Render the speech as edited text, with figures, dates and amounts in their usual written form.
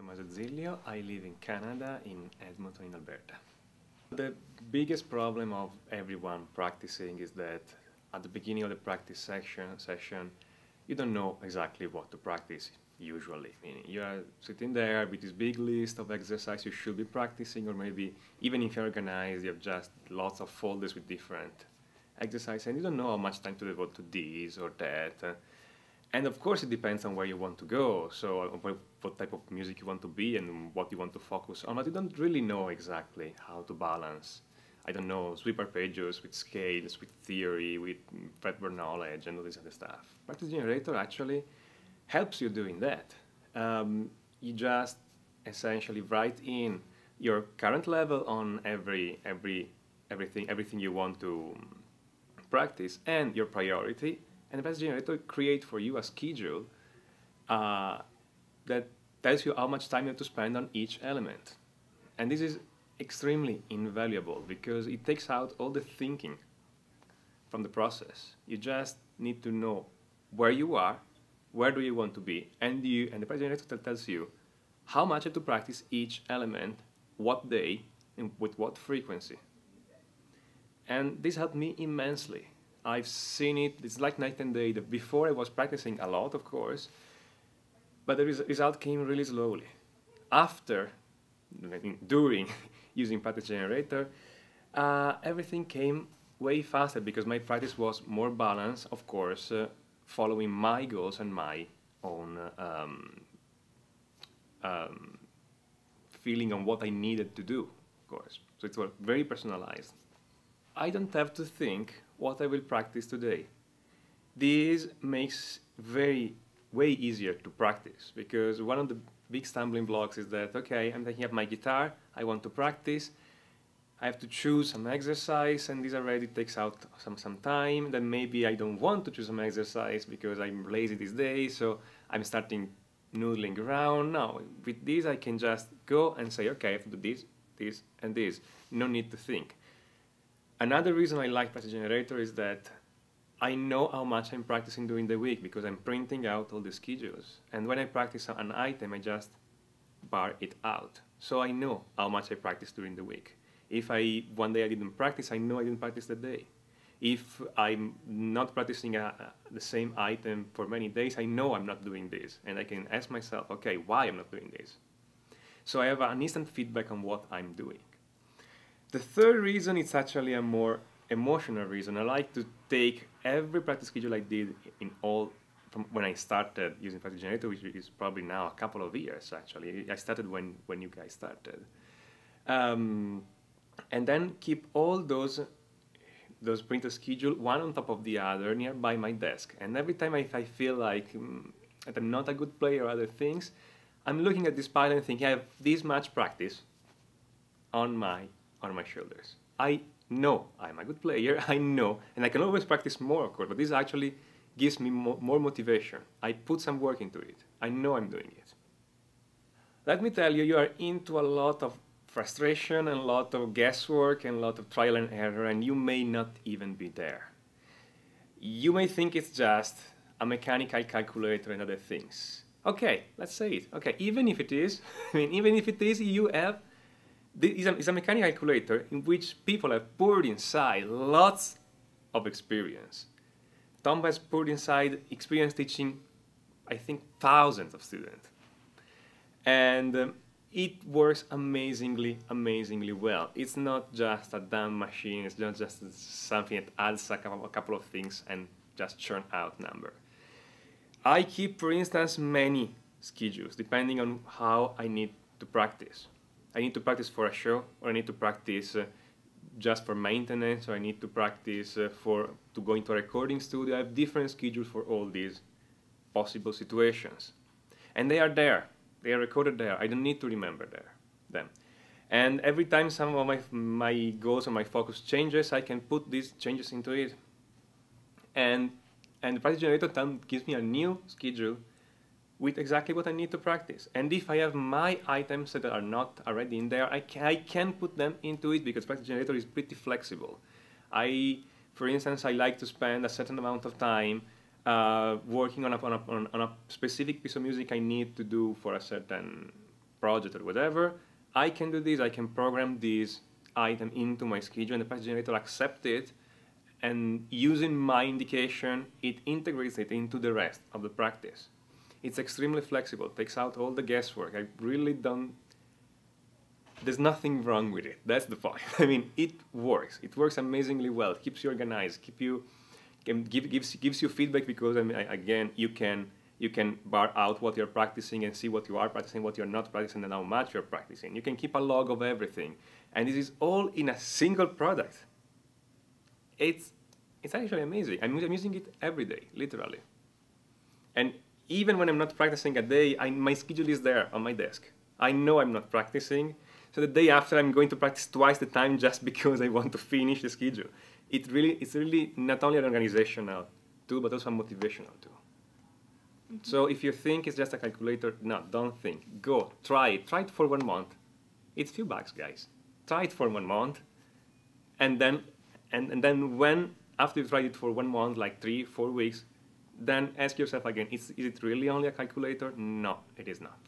Tommaso Zillio. I live in Canada, in Edmonton, in Alberta. The biggest problem of everyone practicing is that at the beginning of the practice session, you don't know exactly what to practice usually. Meaning you are sitting there with this big list of exercises you should be practicing, or maybe even if you're organized, you have just lots of folders with different exercises, and you don't know how much time to devote to this or that. And of course, it depends on where you want to go, so what type of music you want to be and what you want to focus on, but you don't really know exactly how to balance, I don't know, sweep arpeggios with scales, with theory, with fretboard knowledge, and all this other stuff. Practice Generator actually helps you doing that. You just essentially write in your current level on everything you want to practice and your priority, and the Practice Generator create for you a schedule that tells you how much time you have to spend on each element. And this is extremely invaluable because it takes out all the thinking from the process. You just need to know where you are, where do you want to be, and the Practice Generator tells you how much you have to practice each element, what day, and with what frequency. And this helped me immensely. I've seen it, it's like night and day. Before I was practicing a lot, of course, but the result came really slowly. After, during using Practice Generator, everything came way faster because my practice was more balanced, of course, following my goals and my own feeling on what I needed to do, of course. So it was very personalized. I don't have to think what I will practice today. This makes way easier to practice because one of the big stumbling blocks is that, okay, I'm taking up my guitar, I want to practice, I have to choose some exercise, and this already takes out some time. Then maybe I don't want to choose some exercise because I'm lazy these days, so I'm starting noodling around. No, with this I can just go and say, okay, I have to do this, this, and this. No need to think. Another reason I like Practice Generator is that I know how much I'm practicing during the week because I'm printing out all the schedules. And when I practice an item, I just bar it out. So I know how much I practice during the week. If one day I didn't practice, I know I didn't practice that day. If I'm not practicing the same item for many days, I know I'm not doing this. And I can ask myself, okay, why I'm not doing this? So I have an instant feedback on what I'm doing. The third reason is actually a more emotional reason. I like to take every practice schedule I did from when I started using Practice Generator, which is probably now a couple of years actually. I started when you guys started. And then keep all those printed schedule one on top of the other nearby my desk. And every time I feel like that I'm not a good player or other things, I'm looking at this pile and thinking I have this much practice on my shoulders. I know I'm a good player, I know, and I can always practice more, of course, but this actually gives me more motivation. I put some work into it. I know I'm doing it. Let me tell you, you are into a lot of frustration and a lot of guesswork and a lot of trial and error, and you may not even be there. You may think it's just a mechanical calculator and other things. Okay, let's say it. Okay, even if it is, even if it is, you have it's a mechanical calculator in which people have poured inside lots of experience. Tom has poured inside experience teaching, I think, thousands of students. And it works amazingly, amazingly well. It's not just a dumb machine, it's not just something that adds a couple of things and just churn out number. I keep, for instance, many schedules depending on how I need to practice. I need to practice for a show, or I need to practice just for maintenance, or I need to practice to go into a recording studio. I have different schedules for all these possible situations. And they are there. They are recorded there. I don't need to remember them. And every time some of my goals or my focus changes, I can put these changes into it. And the Practice Generator gives me a new schedule with exactly what I need to practice. And if I have my items that are not already in there, I can put them into it because Practice Generator is pretty flexible. For instance, I like to spend a certain amount of time working on a specific piece of music I need to do for a certain project or whatever, I can do this, I can program this item into my schedule, and the practice generator accepts it, and using my indication, it integrates it into the rest of the practice. It's extremely flexible, takes out all the guesswork. I really don't, there's nothing wrong with it. That's the point. I mean, it works. It works amazingly well. It keeps you organized, gives you feedback, because, I mean, again, you can bar out what you're practicing and see what you are practicing, what you're not practicing, and how much you're practicing. You can keep a log of everything. And this is all in a single product. It's actually amazing. I'm using it every day, literally. And even when I'm not practicing a day, my schedule is there on my desk. I know I'm not practicing, so the day after I'm going to practice twice the time just because I want to finish the schedule. It's really not only an organizational tool, but also a motivational tool. Mm-hmm. So if you think it's just a calculator, no, don't think. Go, try it. Try it for 1 month. It's a few bucks, guys. Try it for 1 month, and then when, after you've tried it for 1 month, like 3-4 weeks, then ask yourself again, is it really only a calculator? No, it is not.